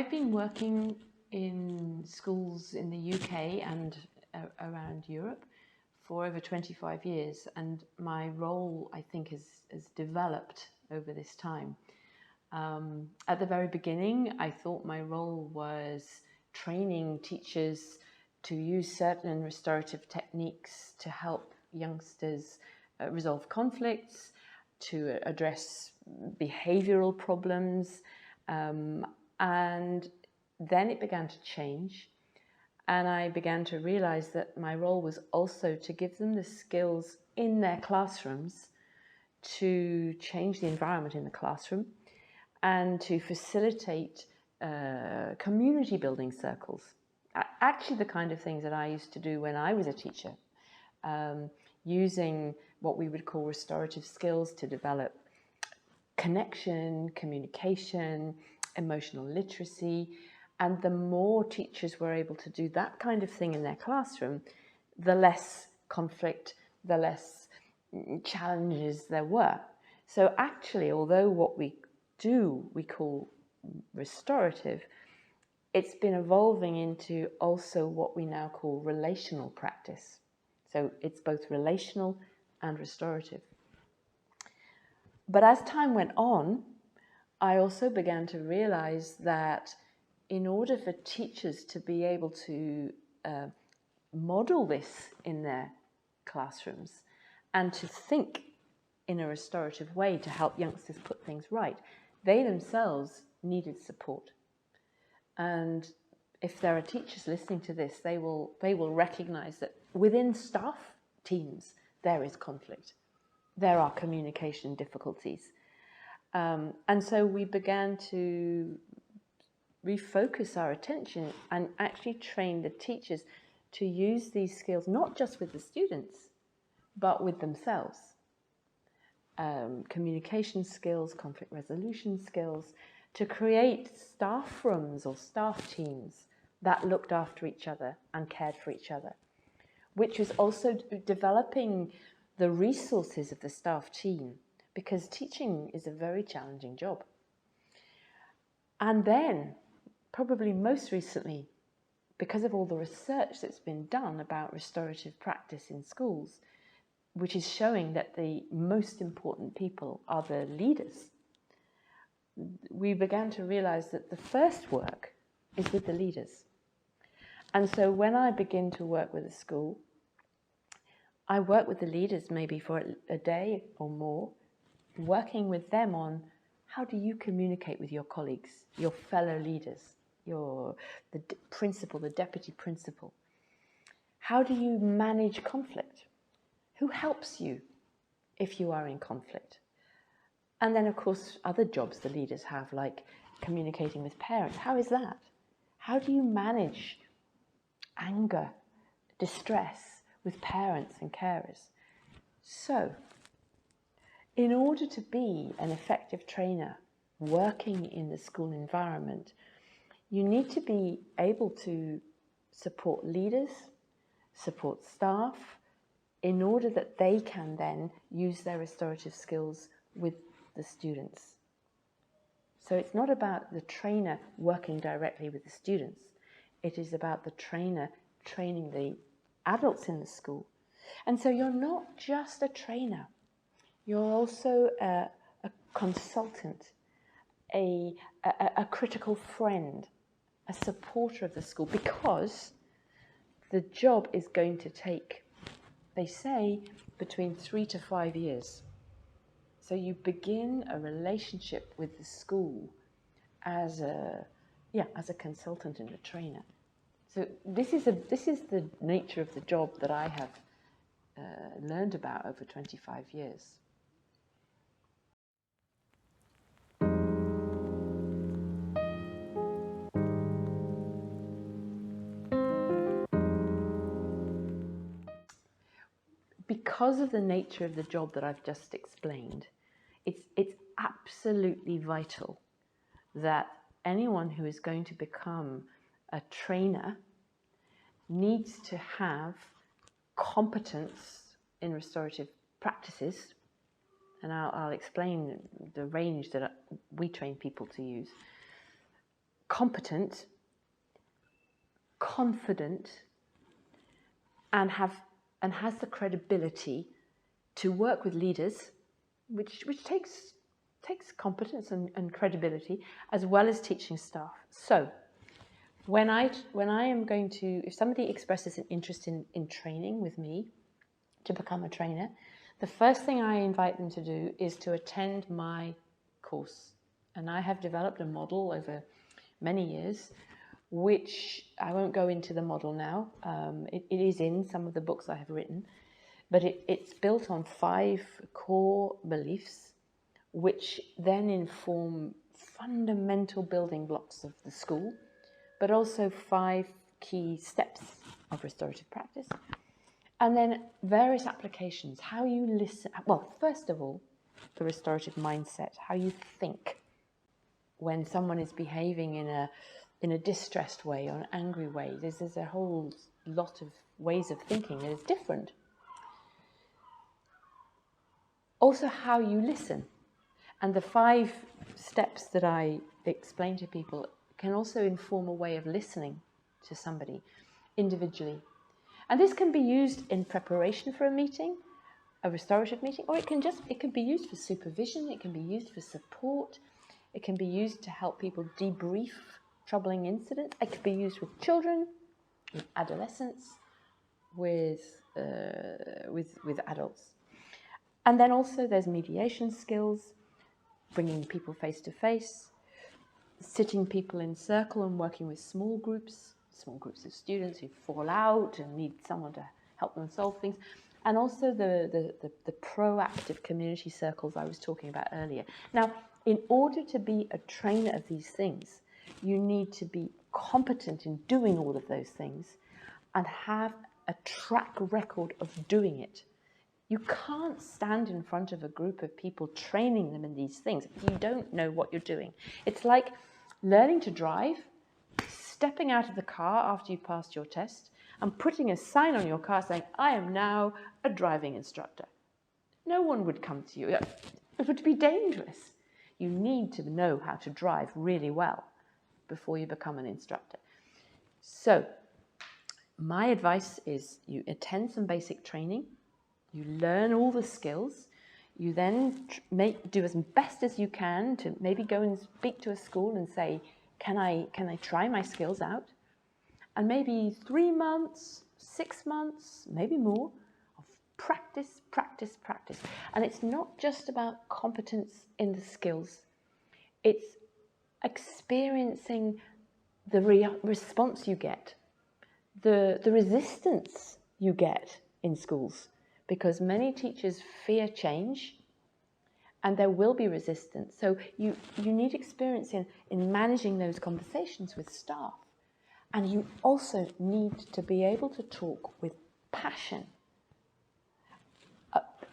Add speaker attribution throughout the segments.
Speaker 1: I've been working in schools in the UK and around Europe for over 25 years, and my role, I think, has developed over this time. At the very beginning, I thought my role was training teachers to use certain restorative techniques to help youngsters resolve conflicts, to address behavioral problems, and then it began to change, and I began to realize that my role was also to give them the skills in their classrooms to change the environment in the classroom and to facilitate community building circles. Actually, the kind of things that I used to do when I was a teacher, using what we would call restorative skills to develop connection, communication, emotional literacy. And the more teachers were able to do that kind of thing in their classroom, the less conflict, the less challenges there were. So actually, although what we do we call restorative, it's been evolving into also what we now call relational practice. So it's both relational and restorative. But as time went on, I also began to realize that in order for teachers to be able to model this in their classrooms and to think in a restorative way to help youngsters put things right, they themselves needed support. And if there are teachers listening to this, they will recognize that within staff teams there is conflict. There are communication difficulties. And so we began to refocus our attention and actually train the teachers to use these skills, not just with the students, but with themselves. Communication skills, conflict resolution skills, to create staff rooms or staff teams that looked after each other and cared for each other, which was also developing the resources of the staff team, because teaching is a very challenging job. And then, probably most recently, because of all the research that's been done about restorative practice in schools, which is showing that the most important people are the leaders, we began to realize that the first work is with the leaders. And so when I begin to work with a school, I work with the leaders maybe for a day or more, working with them on how do you communicate with your colleagues, your fellow leaders, the principal, the deputy principal. How do you manage conflict? Who helps you if you are in conflict? And then, of course, other jobs the leaders have, like communicating with parents. How is that? How do you manage anger, distress with parents and carers? So, in order to be an effective trainer working in the school environment, you need to be able to support leaders, support staff, in order that they can then use their restorative skills with the students. So it's not about the trainer working directly with the students. It is about the trainer training the adults in the school. And so you're not just a trainer. You're also a consultant, a critical friend, a supporter of the school, because the job is going to take, they say, between 3 to 5 years. So you begin a relationship with the school as a consultant and a trainer. So this is the nature of the job that I have learned about over 25 years. Because of the nature of the job that I've just explained, it's absolutely vital that anyone who is going to become a trainer needs to have competence in restorative practices, and I'll explain the range that we train people to use. competent, confident, and has the credibility to work with leaders, which takes competence and credibility, as well as teaching staff. So when I am going to, if somebody expresses an interest in training with me to become a trainer, the first thing I invite them to do is to attend my course. And I have developed a model over many years, which I won't go into the model now. It is in some of the books I have written, but it's built on 5 core beliefs, which then inform fundamental building blocks of the school, but also 5 key steps of restorative practice. And then various applications, how you listen. Well, first of all, the restorative mindset, how you think when someone is behaving in a distressed way or an angry way. There's a whole lot of ways of thinking that is different. Also, how you listen. And the 5 steps that I explain to people can also inform a way of listening to somebody individually. And this can be used in preparation for a meeting, a restorative meeting, or it can be used for supervision, it can be used for support, it can be used to help people debrief troubling incidents, it can be used with children, with adolescents, with adults. And then also there's mediation skills, bringing people face to face, sitting people in circle and working with small groups of students who fall out and need someone to help them solve things, and also the proactive community circles I was talking about earlier. Now, in order to be a trainer of these things, you need to be competent in doing all of those things and have a track record of doing it. You can't stand in front of a group of people training them in these things if you don't know what you're doing. It's like learning to drive, stepping out of the car after you passed your test, and putting a sign on your car saying, "I am now a driving instructor." No one would come to you. It would be dangerous. You need to know how to drive really well before you become an instructor. So, my advice is you attend some basic training, you learn all the skills, you then do as best as you can to maybe go and speak to a school and say, can I try my skills out? And maybe 3 months, 6 months, maybe more, of practice. And it's not just about competence in the skills. It's experiencing the response you get, the resistance you get in schools, because many teachers fear change and there will be resistance. So you need experience in managing those conversations with staff. And you also need to be able to talk with passion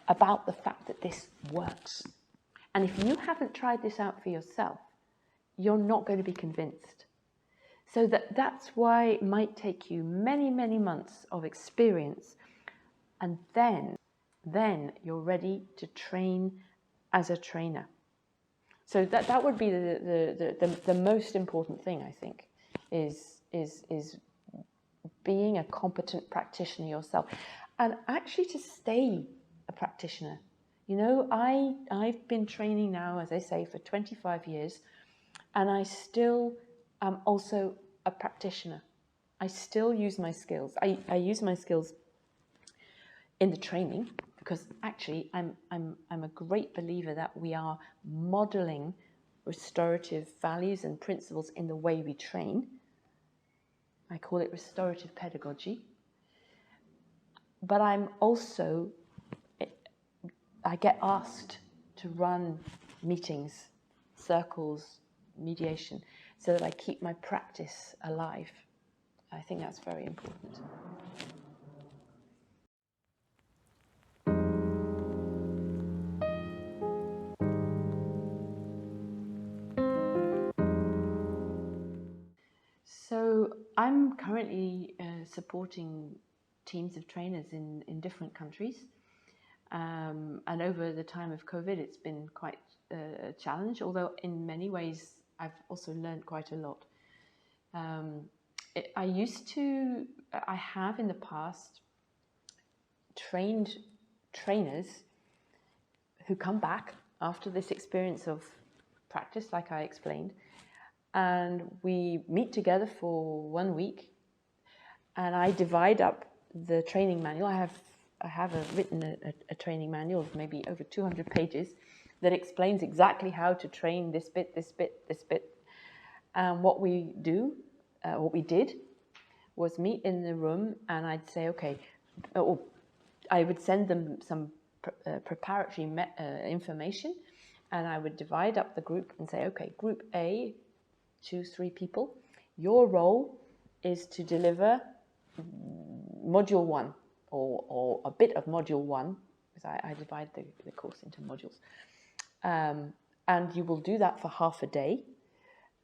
Speaker 1: about the fact that this works. And if you haven't tried this out for yourself, you're not going to be convinced. So that's why it might take you many, many months of experience, and then you're ready to train as a trainer. So that would be the most important thing, I think, is being a competent practitioner yourself, and actually to stay a practitioner. You know, I've been training now, as I say, for 25 years, and I still am also a practitioner. I still use my skills. I use my skills in the training, because actually I'm a great believer that we are modeling restorative values and principles in the way we train. I call it restorative pedagogy. But I get asked to run meetings, circles, mediation, so that I keep my practice alive. I think that's very important. So I'm currently supporting teams of trainers in different countries. And over the time of COVID, it's been quite a challenge, although in many ways I've also learned quite a lot. I have in the past trained trainers who come back after this experience of practice, like I explained, and we meet together for 1 week, and I divide up the training manual. I have written a training manual of maybe over 200 pages that explains exactly how to train this bit, this bit, this bit. What we did was meet in the room, and I'd say, okay, or I would send them some preparatory information, and I would divide up the group and say, okay, group A, choose 3 people. Your role is to deliver module 1 or a bit of module 1, because I divide the course into modules. And you will do that for half a day.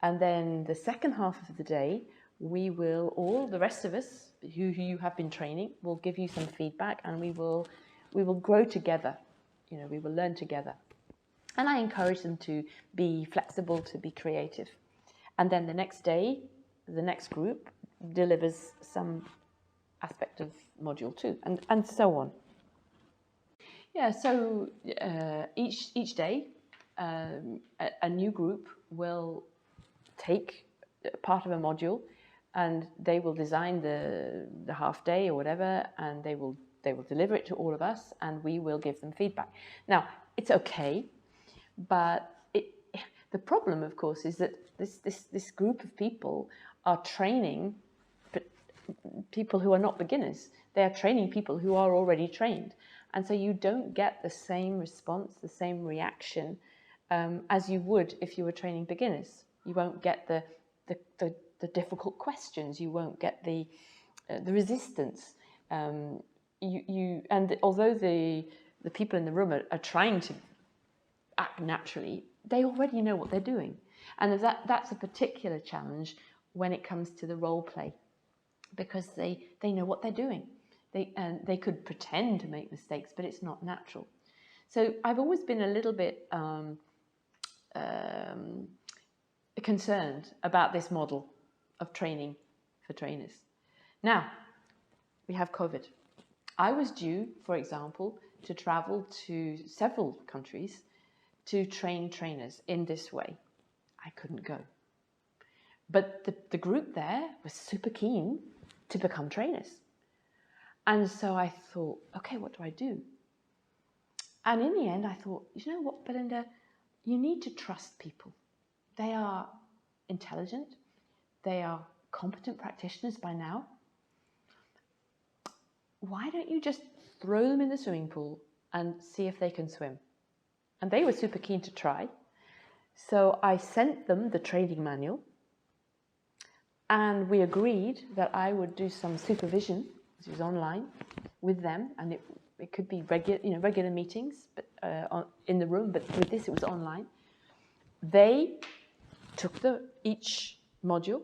Speaker 1: And then the second half of the day, we will, all the rest of us who you have been training, will give you some feedback, and we will grow together. We will learn together. And I encourage them to be flexible, to be creative. And then the next day, the next group delivers some aspect of module 2, and so on. Yeah, so each day, a new group will take part of a module, and they will design the half day or whatever, and they will deliver it to all of us, and we will give them feedback. Now, it's okay, but the problem, of course, is that this group of people are training people who are not beginners. They are training people who are already trained, and so you don't get the same response, the same reaction as you would if you were training beginners. You won't get the difficult questions. You won't get the resistance. And although the people in the room are trying to act naturally, they already know what they're doing, and that's a particular challenge when it comes to the role play, because they know what they're doing. They could pretend to make mistakes, but it's not natural. So I've always been a little bit concerned about this model of training for trainers. Now, we have COVID. I was due, for example, to travel to several countries to train trainers in this way. I couldn't go. But the group there was super keen to become trainers. And so I thought, okay, what do I do? And in the end, I thought, you know what, Belinda, you need to trust people. They are intelligent. They are competent practitioners by now. Why don't you just throw them in the swimming pool and see if they can swim? And they were super keen to try. So I sent them the training manual, and we agreed that I would do some supervision, which was online, with them, and it could be regular meetings, but in the room. But with this, it was online. They took each module.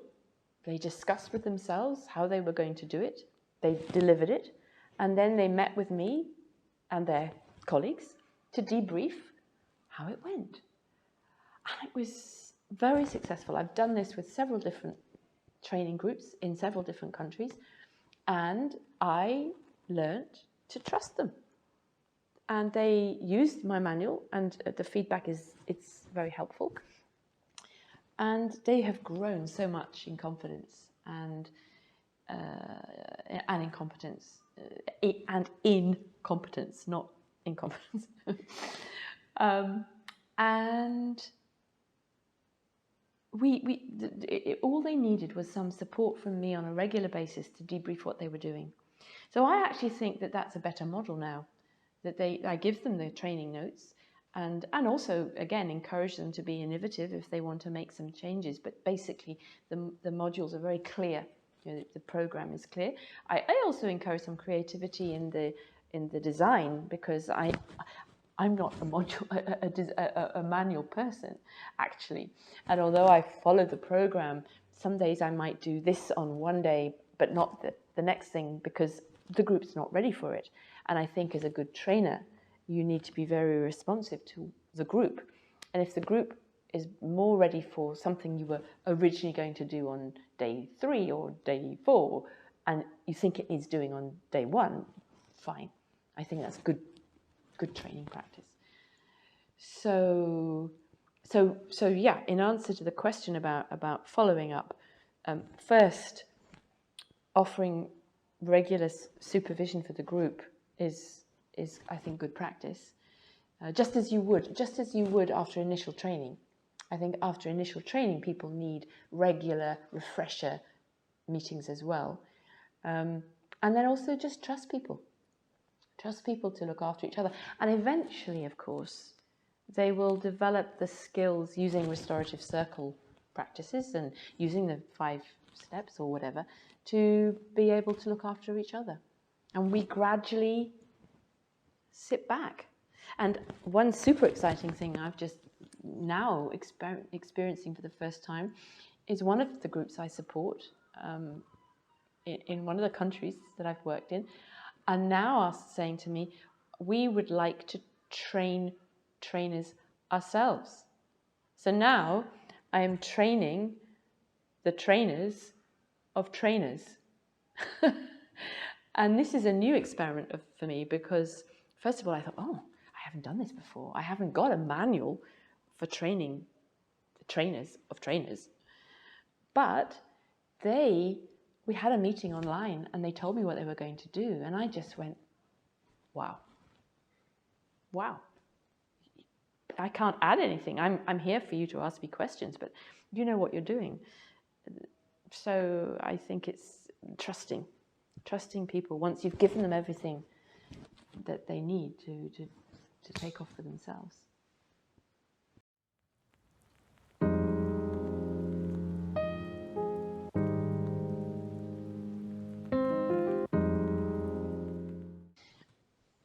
Speaker 1: They discussed with themselves how they were going to do it. They delivered it, and then they met with me and their colleagues to debrief how it went. And it was very successful. I've done this with several different training groups in several different countries, and I learned to trust them. And they used my manual, and the feedback it's very helpful. And they have grown so much in confidence and in competence, and in competence, not incompetence. And all they needed was some support from me on a regular basis to debrief what they were doing. So I actually think that that's a better model now, that I give them the training notes, and also, again, encourage them to be innovative if they want to make some changes. But basically, the modules are very clear. The program is clear. I also encourage some creativity in the design, because I'm not a manual person, actually. And although I follow the program, some days I might do this on one day, but not the next thing, because the group's not ready for it. And I think as a good trainer, you need to be very responsive to the group. And if the group is more ready for something you were originally going to do on day 3 or day 4, and you think it needs doing on day 1, fine. I think that's good training practice. So yeah, in answer to the question about following up, first, offering regular supervision for the group is I think good practice. Just as you would after initial training. I think after initial training, people need regular refresher meetings as well. And then also just trust people. Trust people to look after each other. And eventually, of course, they will develop the skills using restorative circle practices and using the 5 steps or whatever to be able to look after each other. And we gradually sit back. And one super exciting thing I've just now experiencing for the first time is one of the groups I support in one of the countries that I've worked in are now saying to me, we would like to train trainers ourselves. So now I am training the trainers of trainers. And this is a new experiment for me because, first of all, I thought, oh, I haven't done this before. I haven't got a manual for training the trainers of trainers. But we had a meeting online and they told me what they were going to do. And I just went, wow. I can't add anything. I'm here for you to ask me questions, but you know what you're doing. So I think it's trusting people once you've given them everything that they need to take off for themselves.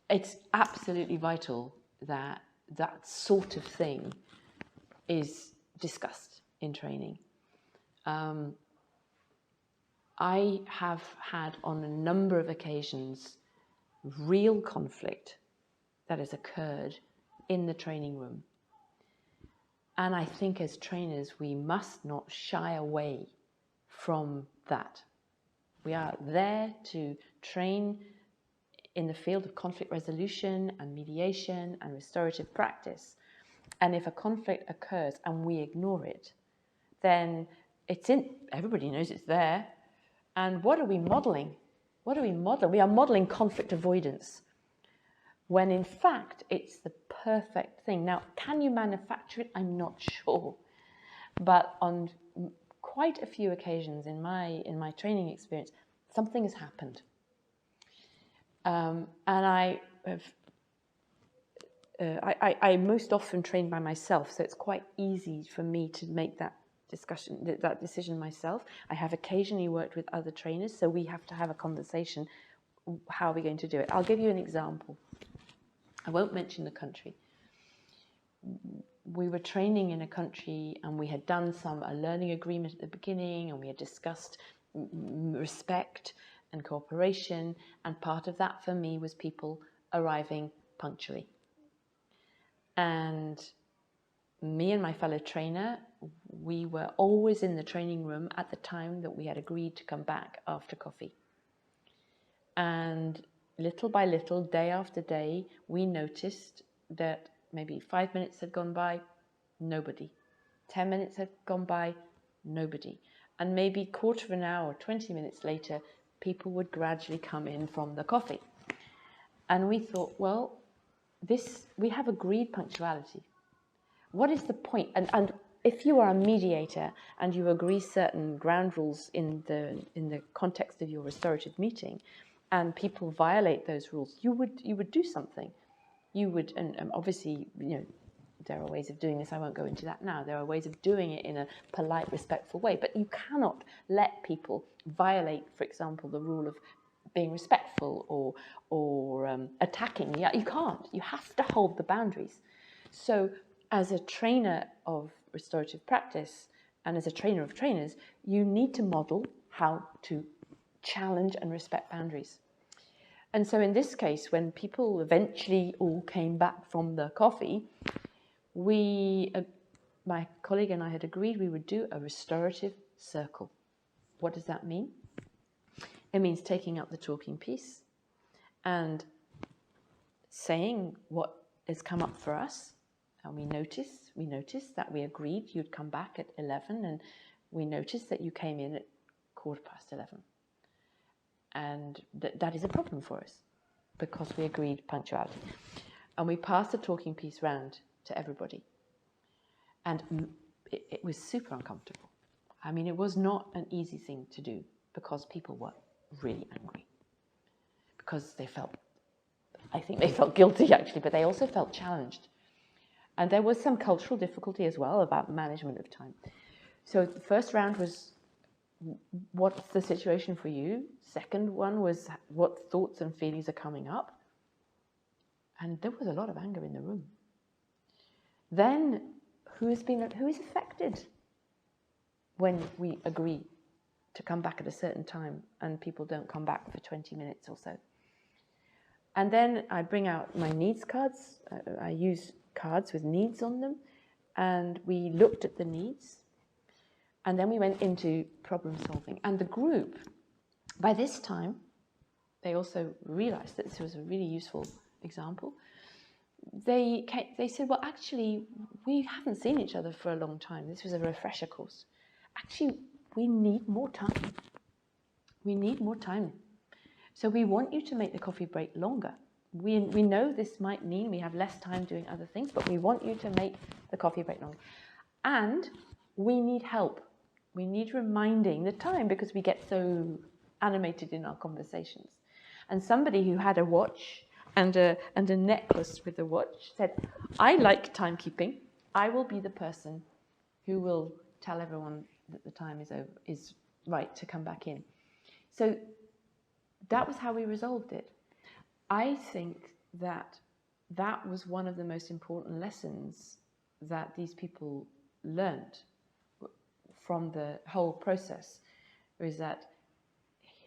Speaker 1: It's absolutely vital that that sort of thing is discussed in training. I have had on a number of occasions real conflict that has occurred in the training room. And I think as trainers, we must not shy away from that. We are there to train in the field of conflict resolution and mediation and restorative practice. And if a conflict occurs and we ignore it, then everybody knows it's there. And what are we modeling? What do we model? We are modeling conflict avoidance, when in fact it's the perfect thing. Now, can you manufacture it? I'm not sure. But on quite a few occasions in my training experience, something has happened. And I most often train by myself, so it's quite easy for me to make that decision myself. I have occasionally worked with other trainers, so we have to have a conversation. How are we going to do it? I'll give you an example. I won't mention the country. We were training in a country and we had done a learning agreement at the beginning, and we had discussed respect and cooperation, and part of that for me was people arriving punctually. And me and my fellow trainer, we were always in the training room at the time that we had agreed to come back after coffee. And little by little, day after day, we noticed that maybe 5 minutes had gone by, nobody. 10 minutes had gone by, nobody. And maybe quarter of an hour, 20 minutes later, people would gradually come in from the coffee. And we thought, well, we have agreed punctuality. What is the point? And if you are a mediator and you agree certain ground rules in the context of your restorative meeting, and people violate those rules, you would do something. You would, and obviously, there are ways of doing this. I won't go into that now. There are ways of doing it in a polite, respectful way. But you cannot let people violate, for example, the rule of being respectful or attacking. Yeah, you can't. You have to hold the boundaries. So as a trainer of restorative practice and as a trainer of trainers, you need to model how to challenge and respect boundaries. And so in this case, when people eventually all came back from the coffee, we my colleague and I had agreed we would do a restorative circle. What does that mean? It means taking up the talking piece and saying what has come up for us. And we noticed that we agreed you'd come back at 11, and we noticed that you came in at 11:15. And that is a problem for us because we agreed punctuality. And we passed the talking piece round to everybody. And it was super uncomfortable. I mean, it was not an easy thing to do because people were really angry. Because I think they felt guilty actually, but they also felt challenged. And there was some cultural difficulty as well about management of time. So the first round was, what's the situation for you? Second one was, what thoughts and feelings are coming up? And there was a lot of anger in the room. Then, who is affected when we agree to come back at a certain time and people don't come back for 20 minutes or so? And then I bring out my needs cards. I use cards with needs on them, and we looked at the needs, and then we went into problem solving. And the group, by this time, they also realized that this was a really useful example. They said, well, actually, we haven't seen each other for a long time. This was a refresher course. Actually, we need more time. We need more time. So we want you to make the coffee break longer. We know this might mean we have less time doing other things, but we want you to make the coffee break longer. And we need help. We need reminding the time because we get so animated in our conversations. And somebody who had a watch and a necklace with a watch said, I like timekeeping. I will be the person who will tell everyone that the time is right to come back in. So that was how we resolved it. I think that was one of the most important lessons that these people learned from the whole process, is that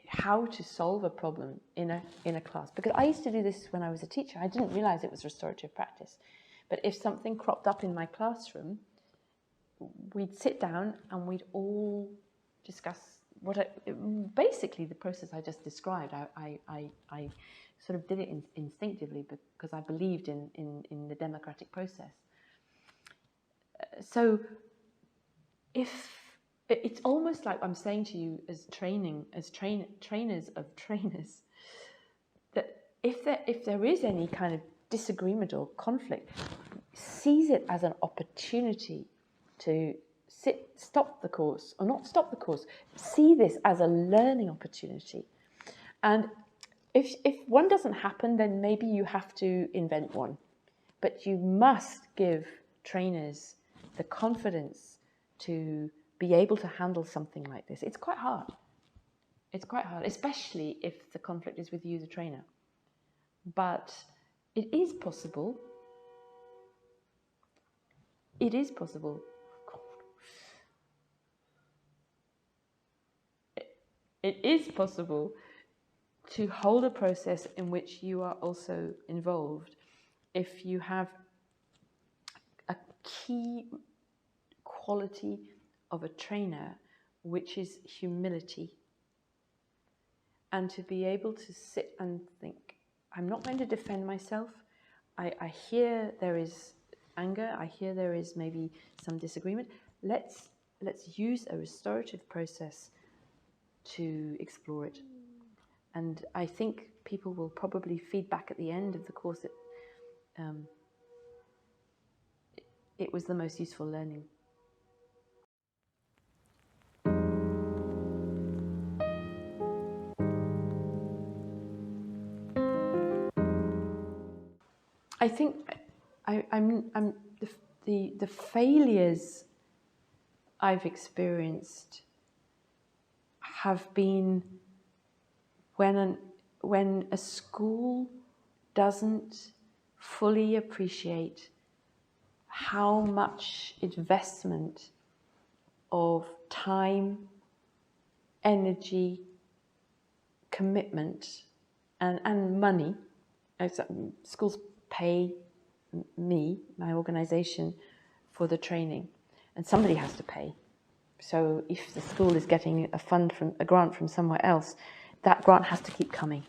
Speaker 1: how to solve a problem in a class. Because I used to do this when I was a teacher. I didn't realize it was restorative practice. But if something cropped up in my classroom, we'd sit down and we'd all discuss basically the process I just described. I sort of did it instinctively because I believed in the democratic process. So if it's almost like I'm saying to you as trainers of trainers, that if there is any kind of disagreement or conflict, seize it as an opportunity to stop the course, or not stop the course, see this as a learning opportunity. And if one doesn't happen, then maybe you have to invent one. But you must give trainers the confidence to be able to handle something like this. It's quite hard. It's quite hard, especially if the conflict is with you, the trainer. But it is possible. It is possible. It is possible to hold a process in which you are also involved if you have a key quality of a trainer, which is humility. And to be able to sit and think, I'm not going to defend myself. I hear there is anger. I hear there is maybe some disagreement. Let's use a restorative process to explore it. And I think people will probably feed back at the end of the course that it was the most useful learning. I think the failures I've experienced have been when a school doesn't fully appreciate how much investment of time, energy, commitment, and money. Schools pay me, my organisation, for the training. and somebody has to pay. So if the school is getting a grant from somewhere else, that grant has to keep coming.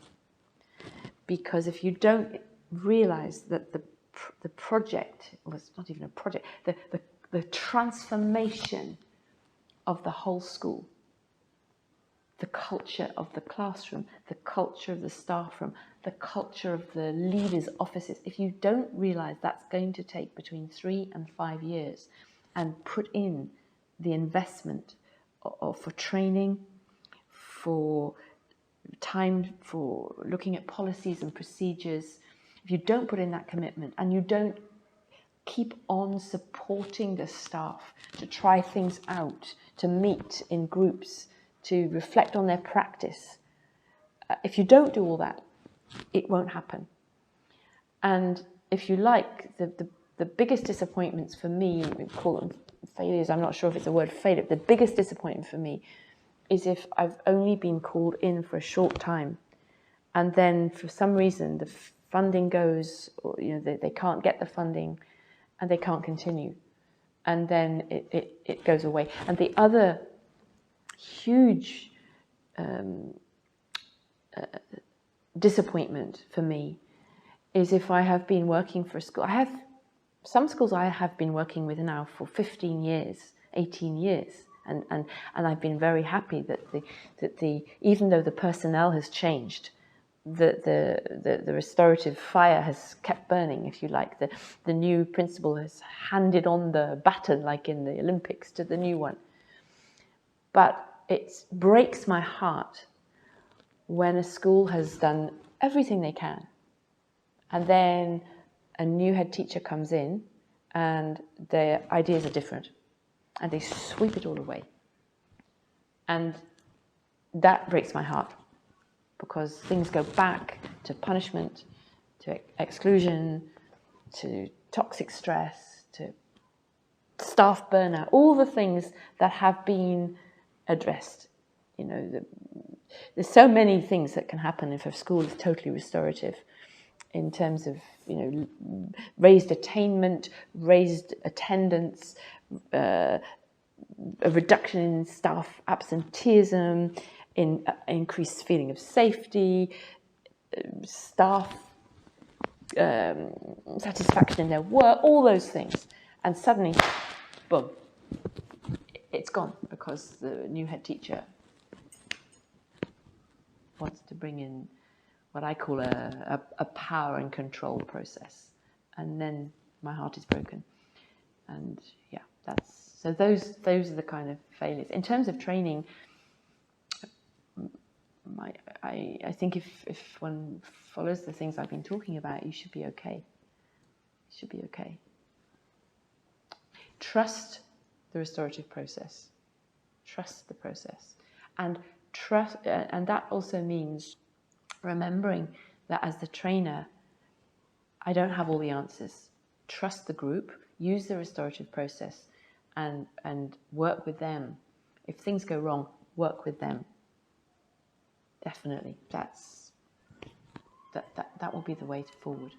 Speaker 1: Because if you don't realise that the project was not even a project, the transformation of the whole school, the culture of the classroom, the culture of the staff room, the culture of the leaders' offices, if you don't realise that's going to take between 3 and 5 years, and put in the investment for training, for time for looking at policies and procedures, if you don't put in that commitment and you don't keep on supporting the staff to try things out, to meet in groups, to reflect on their practice, if you don't do all that, it won't happen. And if you like, the biggest disappointments for me, we call them failures, I'm not sure if it's a word failure, the biggest disappointment for me is if I've only been called in for a short time, and then for some reason the funding goes, or they can't get the funding and they can't continue, and then it goes away. And the other huge disappointment for me is if I have been working for a school. I have some schools I have been working with now for 15 years, 18 years, and I've been very happy that the even though the personnel has changed, the restorative fire has kept burning, if you like. The new principal has handed on the baton, like in the Olympics, to the new one. But it breaks my heart when a school has done everything they can, and then a new head teacher comes in and their ideas are different and they sweep it all away. And that breaks my heart, because things go back to punishment, to exclusion, to toxic stress, to staff burnout, all the things that have been addressed. There's so many things that can happen if a school is totally restorative, in terms of raised attainment, raised attendance, a reduction in staff absenteeism, in increased feeling of safety, staff satisfaction in their work, all those things. And suddenly, boom, it's gone, because the new head teacher wants to bring in what I call a power and control process. And then my heart is broken. And yeah, those are the kind of failures. In terms of training, I think if one follows the things I've been talking about, you should be okay. You should be okay. Trust the restorative process. Trust the process. And that also means remembering that as the trainer, I don't have all the answers. Trust the group, use the restorative process, and work with them. If things go wrong, work with them. Definitely, that will be the way forward.